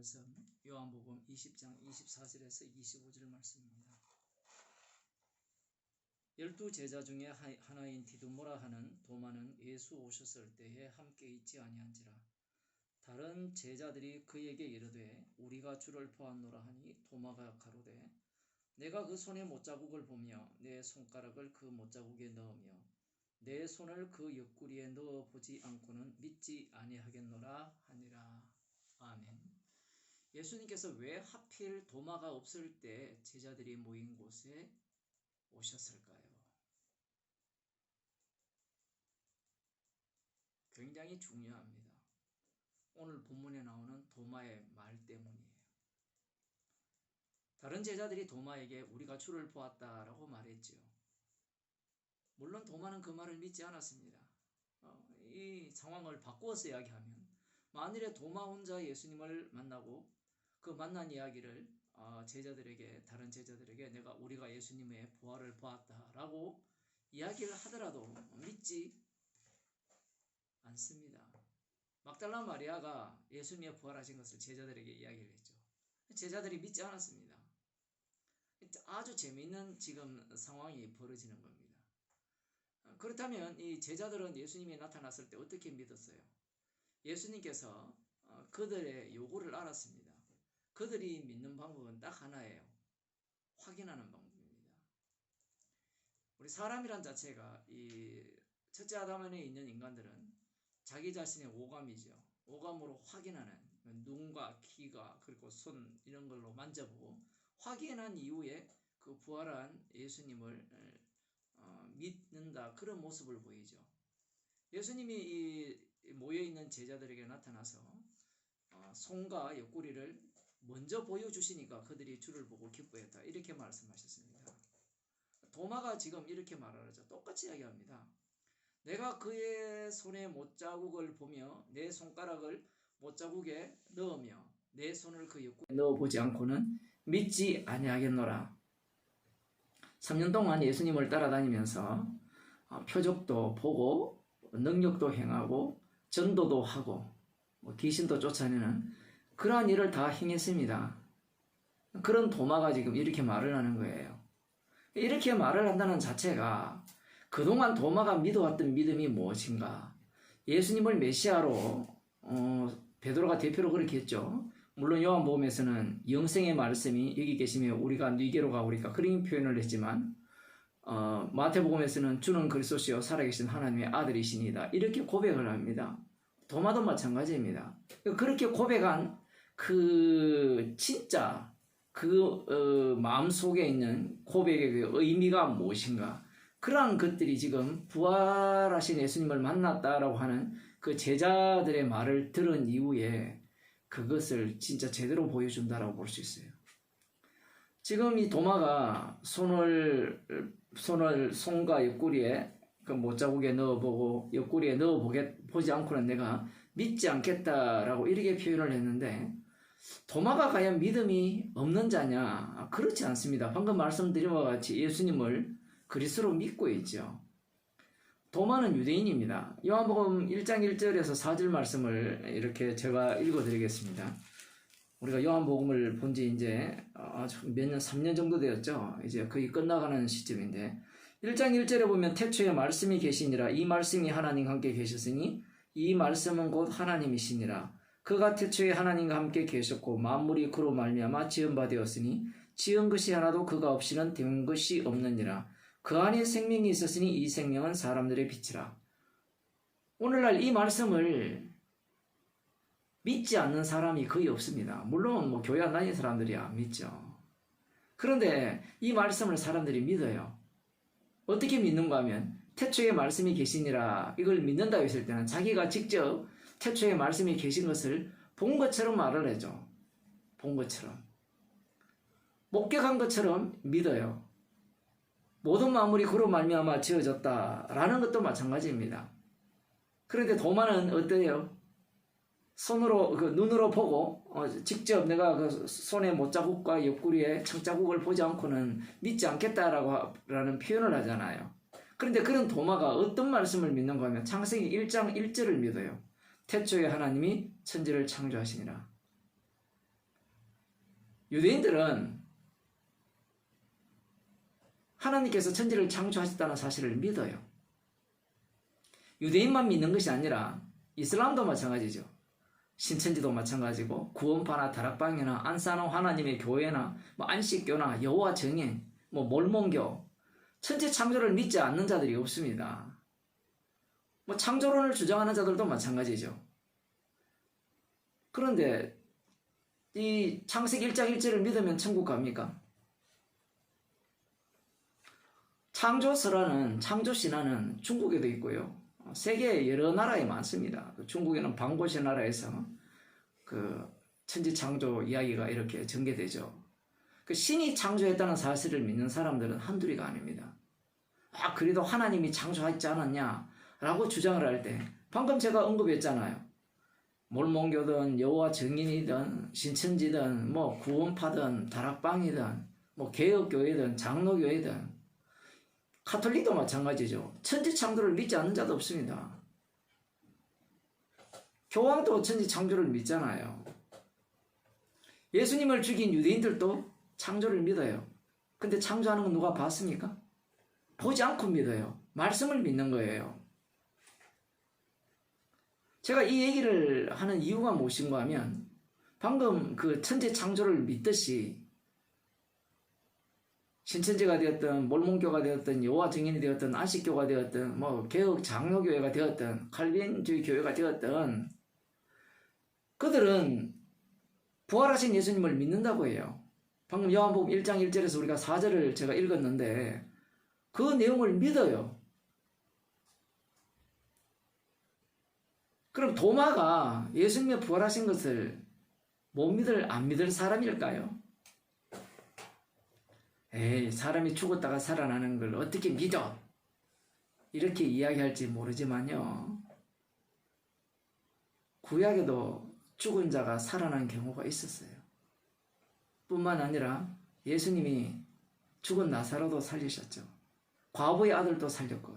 것은 요한복음 20장 24절에서 25절 말씀입니다. 12제자 중에 하나인 디두모라 하는 도마는 예수 오셨을 때에 함께 있지 아니한지라. 다른 제자들이 그에게 이르되 우리가 주를 보았노라 하니 도마가 가로되 내가 그 손에 못자국을 보며 내 손가락을 그 못자국에 넣으며 내 손을 그 옆구리에 넣어 보지 않고는 믿지 아니하겠노라 하니라. 아멘. 예수님께서 왜 하필 도마가 없을 때 제자들이 모인 곳에 오셨을까요? 굉장히 중요합니다. 오늘 본문에 나오는 도마의 말 때문이에요. 다른 제자들이 도마에게 우리가 주를 보았다라고 말했지요. 물론 도마는 그 말을 믿지 않았습니다. 이 상황을 바꾸어서 이야기하면 만일에 도마 혼자 예수님을 만나고 그 만난 이야기를 다른 제자들에게 우리가 예수님의 부활을 보았다라고 이야기를 하더라도 믿지 않습니다. 막달라 마리아가 예수님의 부활하신 것을 제자들에게 이야기를 했죠. 제자들이 믿지 않았습니다. 아주 재미있는 지금 상황이 벌어지는 겁니다. 그렇다면 이 제자들은 예수님이 나타났을 때 어떻게 믿었어요? 예수님께서 그들의 요구를 알았습니다. 그들이 믿는 방법은 딱 하나예요. 확인하는 방법입니다. 우리 사람이란 자체가 이 첫째 아담 안에 있는 인간들은 자기 자신의 오감이죠. 오감으로 확인하는 눈과 귀가 그리고 손 이런 걸로 만져보고 확인한 이후에 그 부활한 예수님을 믿는다, 그런 모습을 보이죠. 예수님이 모여있는 제자들에게 나타나서 손과 옆구리를 먼저 보여주시니까 그들이 주를 보고 기뻐했다, 이렇게 말씀하셨습니다. 도마가 지금 이렇게 말하죠. 똑같이 이야기합니다. 내가 그의 손에 못자국을 보며 내 손가락을 못자국에 넣으며 내 손을 그 옆구리에 넣어보지 않고는 믿지 아니하겠노라. 3년 동안 예수님을 따라다니면서 표적도 보고 능력도 행하고 전도도 하고 귀신도 쫓아내는 그러한 일을 다 행했습니다. 그런 도마가 지금 이렇게 말을 하는 거예요. 이렇게 말을 한다는 자체가 그동안 도마가 믿어왔던 믿음이 무엇인가? 예수님을 메시아로 베드로가 대표로 그렇게 했죠. 물론 요한복음에서는 영생의 말씀이 여기 계시며 우리가 네게로 가오리까 그런 표현을 했지만 마태복음에서는 주는 그리스도시요 살아계신 하나님의 아들이시니다, 이렇게 고백을 합니다. 도마도 마찬가지입니다. 그렇게 고백한 진짜 마음속에 있는 고백의 그 의미가 무엇인가? 그러한 것들이 지금 부활하신 예수님을 만났다라고 하는 그 제자들의 말을 들은 이후에 그것을 진짜 제대로 보여준다라고 볼 수 있어요. 지금 이 도마가 손과 옆구리에 그 못자국에 넣어보고 옆구리에 보지 않고는 내가 믿지 않겠다라고 이렇게 표현을 했는데, 도마가 과연 믿음이 없는 자냐? 그렇지 않습니다. 방금 말씀드린 바와 같이 예수님을 그리스도로 믿고 있죠. 도마는 유대인입니다. 요한복음 1장 1절에서 4절 말씀을 이렇게 제가 읽어드리겠습니다. 우리가 요한복음을 본 지 이제 몇 년, 3년 정도 되었죠. 이제 거의 끝나가는 시점인데 1장 1절에 보면 태초에 말씀이 계시니라. 이 말씀이 하나님과 함께 계셨으니 이 말씀은 곧 하나님이시니라. 그가 태초에 하나님과 함께 계셨고 만물이 그로 말미암아 지은 바 되었으니 지은 것이 하나도 그가 없이는 된 것이 없느니라. 그 안에 생명이 있었으니 이 생명은 사람들의 빛이라. 오늘날 이 말씀을 믿지 않는 사람이 거의 없습니다. 물론 교회 안 다니는 사람들이야 믿죠. 그런데 이 말씀을 사람들이 믿어요. 어떻게 믿는가 하면 태초에 말씀이 계시니라, 이걸 믿는다고 했을 때는 자기가 직접 태초에 말씀이 계신 것을 본 것처럼 말을 해줘. 본 것처럼. 목격한 것처럼 믿어요. 모든 만물이 그로 말미암아 지어졌다라는 것도 마찬가지입니다. 그런데 도마는 어때요? 눈으로 보고 직접 내가 그 손의 못자국과 옆구리에 창자국을 보지 않고는 믿지 않겠다라는 표현을 하잖아요. 그런데 그런 도마가 어떤 말씀을 믿는가 하면 창세기 1장 1절을 믿어요. 태초에 하나님이 천지를 창조하시니라. 유대인들은 하나님께서 천지를 창조하셨다는 사실을 믿어요. 유대인만 믿는 것이 아니라 이슬람도 마찬가지죠. 신천지도 마찬가지고 구원파나 다락방이나 안사노 하나님의 교회나 안식교나 여호와 증인, 몰몬교, 천지 창조를 믿지 않는 자들이 없습니다. 창조론을 주장하는 자들도 마찬가지죠. 그런데 이 창세기 1장 1절을 믿으면 천국 갑니까? 창조설화는, 창조신화는 중국에도 있고요. 세계 여러 나라에 많습니다. 중국에는 방고시 나라에서 그 천지창조 이야기가 이렇게 전개되죠. 그 신이 창조했다는 사실을 믿는 사람들은 한둘이가 아닙니다. 그래도 하나님이 창조하지 않았냐? 라고 주장을 할 때, 방금 제가 언급했잖아요. 몰몬교든 여호와 증인이든 신천지든 구원파든 다락방이든 개혁교회든 장로교회든 카톨릭도 마찬가지죠. 천지창조를 믿지 않는 자도 없습니다. 교황도 천지창조를 믿잖아요. 예수님을 죽인 유대인들도 창조를 믿어요. 근데 창조하는 건 누가 봤습니까? 보지 않고 믿어요. 말씀을 믿는 거예요. 제가 이 얘기를 하는 이유가 무엇인가 하면 방금 그 천지창조를 믿듯이 신천지가 되었든 몰몬교가 되었든 여호와 증인이 되었든 안식교가 되었든 개혁 장로교회가 되었든 칼빈주의 교회가 되었든 그들은 부활하신 예수님을 믿는다고 해요. 방금 요한복음 1장 1절에서 우리가 4절을 제가 읽었는데 그 내용을 믿어요. 그럼 도마가 예수님이 부활하신 것을 못 믿을, 안 믿을 사람일까요? 사람이 죽었다가 살아나는 걸 어떻게 믿어? 이렇게 이야기할지 모르지만요. 구약에도 죽은 자가 살아난 경우가 있었어요. 뿐만 아니라 예수님이 죽은 나사로도 살리셨죠. 과부의 아들도 살렸고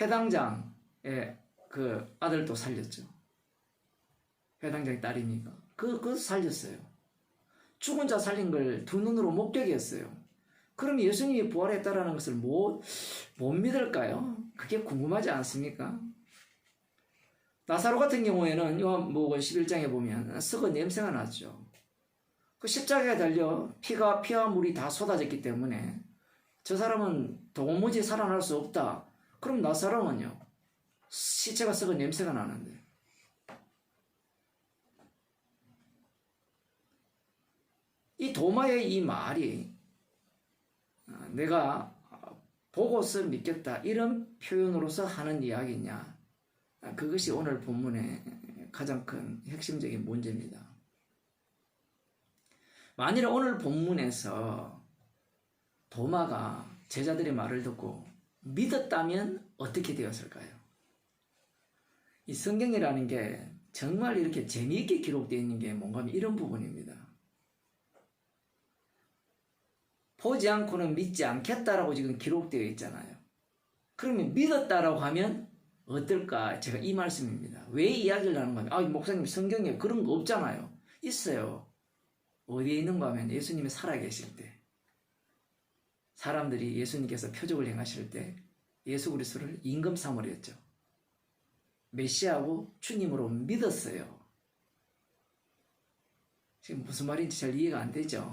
회당장의 그 아들도 살렸죠. 회당장의 딸이니까 그거 살렸어요. 죽은 자 살린 걸 두 눈으로 목격했어요. 그럼 예수님이 부활했다라는 것을 못 믿을까요? 그게 궁금하지 않습니까? 나사로 같은 경우에는 요한복음 11장에 보면 썩은 냄새가 나죠. 그 십자가에 달려 피와 물이 다 쏟아졌기 때문에 저 사람은 도무지 살아날 수 없다. 그럼 나사로는요, 시체가 썩은 냄새가 나는데 이 도마의 이 말이 내가 보고서 믿겠다 이런 표현으로서 하는 이야기냐, 그것이 오늘 본문의 가장 큰 핵심적인 문제입니다. 만일 오늘 본문에서 도마가 제자들의 말을 듣고 믿었다면 어떻게 되었을까요? 이 성경이라는 게 정말 이렇게 재미있게 기록되어 있는 게 뭔가 하면 이런 부분입니다. 보지 않고는 믿지 않겠다라고 지금 기록되어 있잖아요. 그러면 믿었다라고 하면 어떨까? 제가 이 말씀입니다. 왜 이야기를 하는 거냐면, 목사님 성경에 그런 거 없잖아요. 있어요. 어디에 있는가 하면 예수님이 살아계실 때, 사람들이 예수님께서 표적을 행하실 때 예수 그리스도를 임금 삼으렸죠. 메시아고 주님으로 믿었어요. 지금 무슨 말인지 잘 이해가 안 되죠.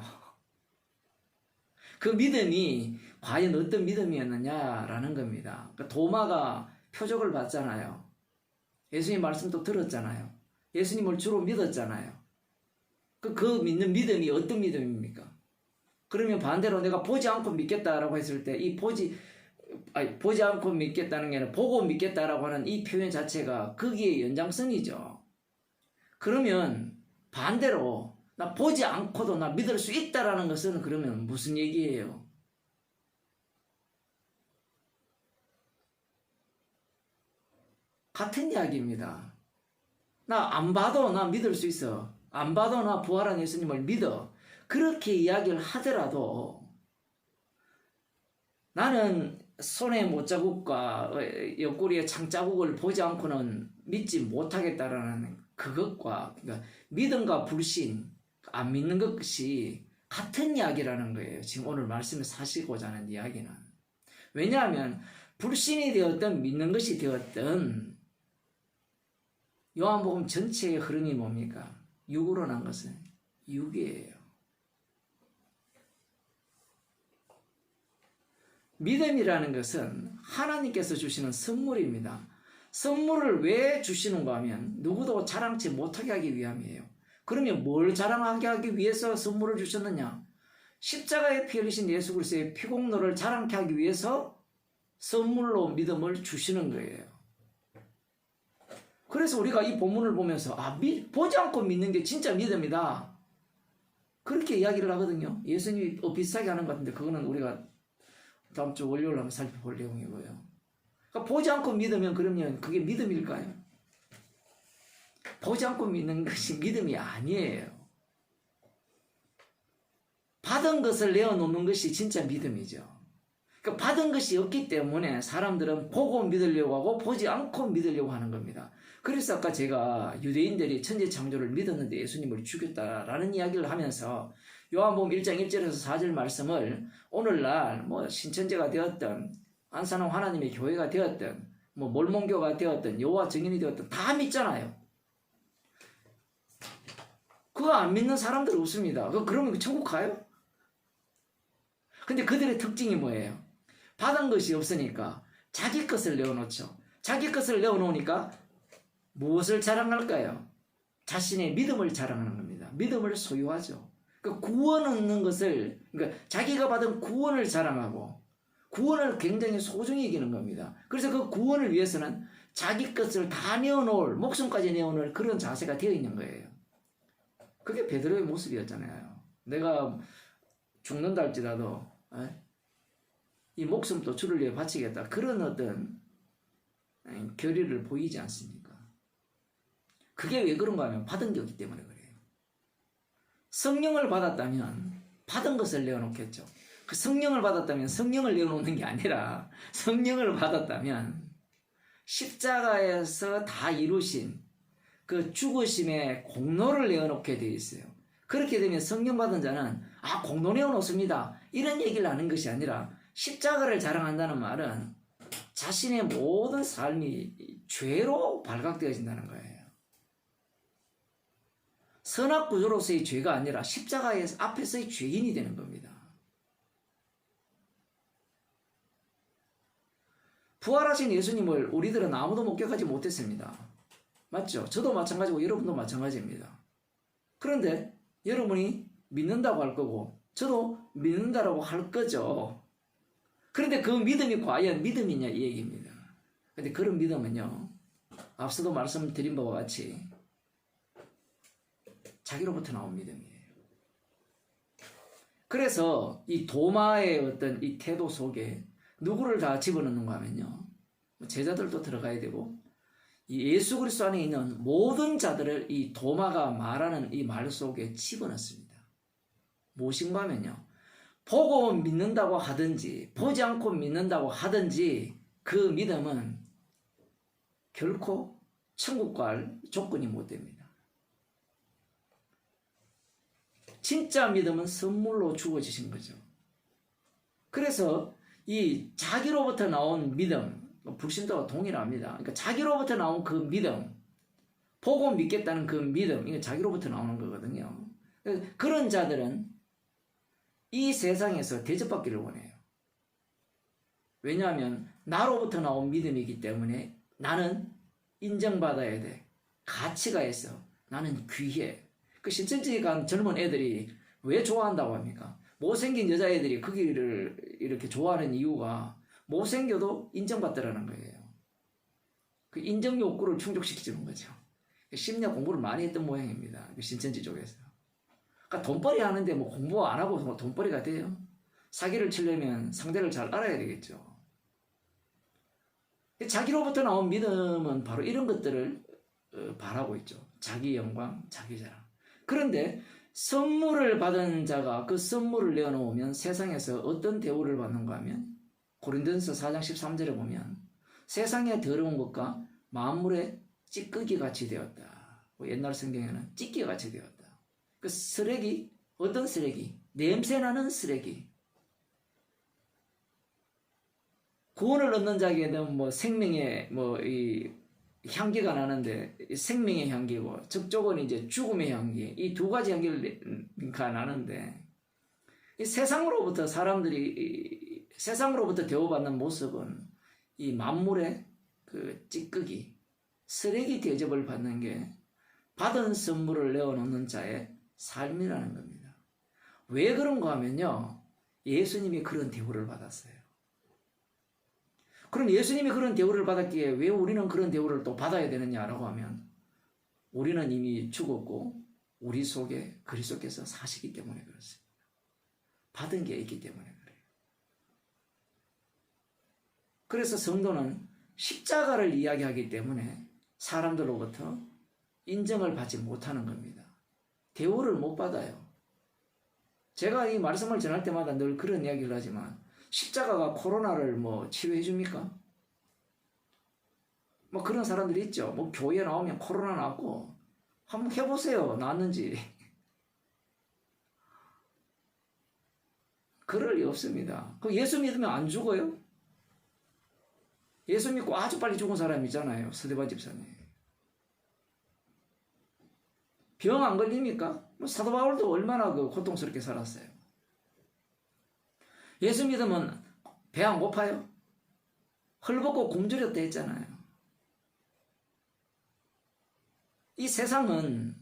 그 믿음이 과연 어떤 믿음이었느냐라는 겁니다. 그러니까 도마가 표적을 봤잖아요. 예수님 말씀도 들었잖아요. 예수님을 주로 믿었잖아요. 그 믿는 믿음이 어떤 믿음입니까? 그러면 반대로 내가 보지 않고 믿겠다라고 했을 때 이 보지 않고 믿겠다는 게 아니라 보고 믿겠다라고 하는 이 표현 자체가 거기에 연장선이죠. 그러면 반대로 나 보지 않고도 나 믿을 수 있다라는 것은 그러면 무슨 얘기예요? 같은 이야기입니다. 나 안 봐도 나 믿을 수 있어. 안 봐도 나 부활한 예수님을 믿어. 그렇게 이야기를 하더라도 나는 손의 못자국과 옆구리의 창자국을 보지 않고는 믿지 못하겠다라는 그것과 그러니까 믿음과 불신, 안 믿는 것이 같은 이야기라는 거예요. 지금 오늘 말씀을 사시고자 하는 이야기는. 왜냐하면 불신이 되었든 믿는 것이 되었든 요한복음 전체의 흐름이 뭡니까? 육으로 난 것은 육이에요. 믿음이라는 것은 하나님께서 주시는 선물입니다. 선물을 왜 주시는가 하면 누구도 자랑치 못하게 하기 위함이에요. 그러면 뭘 자랑하게 하기 위해서 선물을 주셨느냐? 십자가에 피 흘리신 예수 그리스도의 피공로를 자랑케 하기 위해서 선물로 믿음을 주시는 거예요. 그래서 우리가 이 본문을 보면서 보지 않고 믿는 게 진짜 믿음이다. 그렇게 이야기를 하거든요. 예수님이 비슷하게 하는 것 같은데 그거는 우리가 다음 주 월요일 한번 살펴볼 내용이고요. 그러니까 보지 않고 믿으면 그러면 그게 믿음일까요? 보지 않고 믿는 것이 믿음이 아니에요. 받은 것을 내어놓는 것이 진짜 믿음이죠. 그러니까 받은 것이 없기 때문에 사람들은 보고 믿으려고 하고 보지 않고 믿으려고 하는 겁니다. 그래서 아까 제가 유대인들이 천지창조를 믿었는데 예수님을 죽였다라는 이야기를 하면서 요한복음 1장 1절에서 4절 말씀을 오늘날 뭐 신천지가 되었든 안산홍 하나님의 교회가 되었든 뭐 몰몬교가 되었든 여호와 증인이 되었든 다 믿잖아요. 그거 안 믿는 사람들 없습니다. 그러면 천국 가요? 근데 그들의 특징이 뭐예요? 받은 것이 없으니까 자기 것을 내어놓죠. 자기 것을 내어놓으니까 무엇을 자랑할까요? 자신의 믿음을 자랑하는 겁니다. 믿음을 소유하죠. 그러니까 구원 얻는 것을, 그러니까 자기가 받은 구원을 자랑하고 구원을 굉장히 소중히 여기는 겁니다. 그래서 그 구원을 위해서는 자기 것을 다 내어놓을, 목숨까지 내어놓을 그런 자세가 되어 있는 거예요. 그게 베드로의 모습이었잖아요. 내가 죽는다 할지라도 이 목숨도 주를 위해 바치겠다. 그런 어떤 결의를 보이지 않습니까? 그게 왜 그런가 하면 받은 게 없기 때문에 그래요. 성령을 받았다면 받은 것을 내어놓겠죠. 그 성령을 받았다면 성령을 내어놓는 게 아니라 성령을 받았다면 십자가에서 다 이루신 그 죽으심의 공로를 내어놓게 되어 있어요. 그렇게 되면 성령 받은 자는 공로 내어놓습니다. 이런 얘기를 하는 것이 아니라 십자가를 자랑한다는 말은 자신의 모든 삶이 죄로 발각되어진다는 거예요. 선악구조로서의 죄가 아니라 십자가의 앞에서의 죄인이 되는 겁니다. 부활하신 예수님을 우리들은 아무도 목격하지 못했습니다. 맞죠? 저도 마찬가지고 여러분도 마찬가지입니다. 그런데 여러분이 믿는다고 할 거고 저도 믿는다라고 할 거죠. 그런데 그 믿음이 과연 믿음이냐 이 얘기입니다. 그런데 그런 믿음은요, 앞서도 말씀드린 바와 같이 자기로부터 나온 믿음이에요. 그래서 이 도마의 어떤 이 태도 속에 누구를 다 집어넣는가 하면요, 제자들도 들어가야 되고 이 예수 그리스도 안에 있는 모든 자들을 이 도마가 말하는 이 말 속에 집어넣습니다. 무엇인가 하면요, 보고 믿는다고 하든지 보지 않고 믿는다고 하든지 그 믿음은 결코 천국 갈 조건이 못 됩니다. 진짜 믿음은 선물로 주어지신 거죠. 그래서 이 자기로부터 나온 믿음, 불신도와 동일합니다. 그러니까 자기로부터 나온 그 믿음, 보고 믿겠다는 그 믿음, 이게 자기로부터 나오는 거거든요. 그런 자들은 이 세상에서 대접받기를 원해요. 왜냐하면 나로부터 나온 믿음이기 때문에 나는 인정받아야 돼. 가치가 있어. 나는 귀해. 그 신천지에 간 젊은 애들이 왜 좋아한다고 합니까? 못생긴 여자애들이 거기를 이렇게 좋아하는 이유가 못생겨도 인정받더라는 거예요. 그 인정 욕구를 충족시키는 거죠. 심리학 공부를 많이 했던 모양입니다. 신천지 쪽에서. 그러니까 돈벌이 하는데 뭐 공부 안 하고 뭐 돈벌이가 돼요? 사기를 치려면 상대를 잘 알아야 되겠죠. 자기로부터 나온 믿음은 바로 이런 것들을 바라고 있죠. 자기 영광, 자기 자랑. 그런데 선물을 받은 자가 그 선물을 내어놓으면 세상에서 어떤 대우를 받는가 하면 고린도전서 4장 13절에 보면 세상의 더러운 것과 만물의 찌꺼기 같이 되었다. 옛날 성경에는 찢기가 같이 되었다. 그 쓰레기, 어떤 쓰레기? 냄새나는 쓰레기. 구원을 얻는 자에게는 뭐 생명의 이 향기가 나는데 생명의 향기고 저쪽은 이제 죽음의 향기, 이 두 가지 향기가 나는데 이 세상으로부터 사람들이 세상으로부터 대우받는 모습은 이 만물의 그 찌꺼기, 쓰레기 대접을 받는 게 받은 선물을 내어놓는 자의 삶이라는 겁니다. 왜 그런가 하면요, 예수님이 그런 대우를 받았어요. 그럼 예수님이 그런 대우를 받았기에 왜 우리는 그런 대우를 또 받아야 되느냐라고 하면 우리는 이미 죽었고 우리 속에 그리스도께서 사시기 때문에 그렇습니다. 받은 게 있기 때문에 그래요. 그래서 성도는 십자가를 이야기하기 때문에 사람들로부터 인정을 받지 못하는 겁니다. 대우를 못 받아요. 제가 이 말씀을 전할 때마다 늘 그런 이야기를 하지만 십자가가 코로나를 치료해 줍니까? 그런 사람들이 있죠. 교회 나오면 코로나 나왔고 한번 해보세요. 나았는지. 그럴 리 없습니다. 예수 믿으면 안 죽어요? 예수 믿고 아주 빨리 죽은 사람 있잖아요. 서대바 집사님. 병 안 걸립니까? 사도 바울도 얼마나 고통스럽게 살았어요. 예수 믿으면 배 안 고파요? 헐벗고 굶주렸다 했잖아요. 이 세상은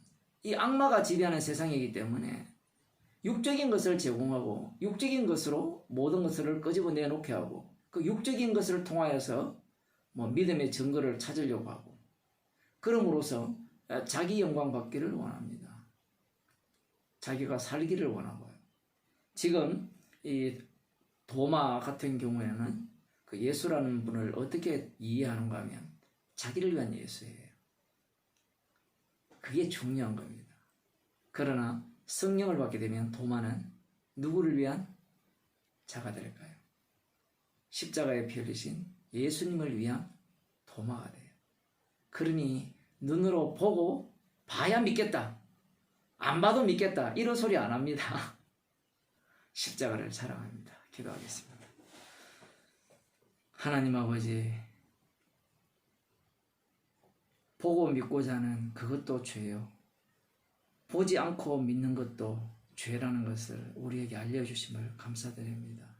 이 악마가 지배하는 세상이기 때문에 육적인 것을 제공하고 육적인 것으로 모든 것을 끄집어내 놓게 하고 그 육적인 것을 통하여서 믿음의 증거를 찾으려고 하고 그럼으로써 자기 영광 받기를 원합니다. 자기가 살기를 원하고요. 지금 이 도마 같은 경우에는 그 예수라는 분을 어떻게 이해하는가 하면 자기를 위한 예수예요. 그게 중요한 겁니다. 그러나 성령을 받게 되면 도마는 누구를 위한 자가 될까요? 십자가에 피 흘리신 예수님을 위한 도마가 돼요. 그러니 눈으로 보고 봐야 믿겠다. 안 봐도 믿겠다. 이런 소리 안 합니다. 십자가를 사랑합니다. 기도하겠습니다. 하나님 아버지, 보고 믿고자 하는 그것도 죄요. 보지 않고 믿는 것도 죄라는 것을 우리에게 알려주심을 감사드립니다.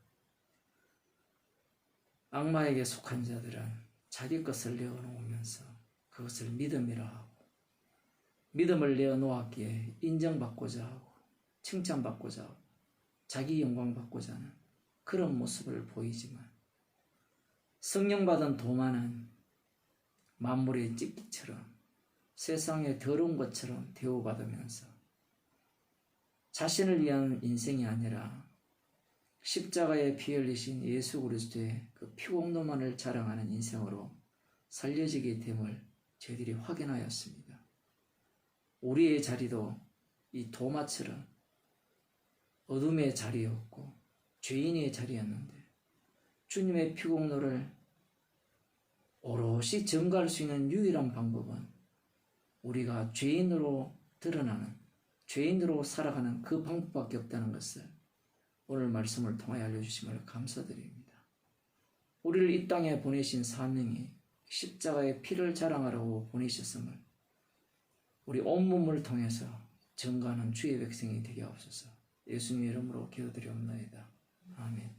악마에게 속한 자들은 자기 것을 내어놓으면서 그것을 믿음이라 하고 믿음을 내어놓았기에 인정받고자 하고 칭찬받고자 하고 자기 영광받고자 하는 그런 모습을 보이지만 성령받은 도마는 만물의 찢기처럼 세상의 더러운 것처럼 대우받으면서 자신을 위한 인생이 아니라 십자가에 피 흘리신 예수 그리스도의 그 피공로만을 자랑하는 인생으로 살려지게 됨을 저희들이 확인하였습니다. 우리의 자리도 이 도마처럼 어둠의 자리였고 죄인의 자리였는데 주님의 피공로를 오롯이 증거할 수 있는 유일한 방법은 우리가 죄인으로 드러나는, 죄인으로 살아가는 그 방법밖에 없다는 것을 오늘 말씀을 통하여 알려주심을 감사드립니다. 우리를 이 땅에 보내신 사명이 십자가의 피를 자랑하라고 보내셨음을 우리 온몸을 통해서 증거하는 주의 백성이 되게 하옵소서. 예수님의 이름으로 기도드리옵나이다. 아멘.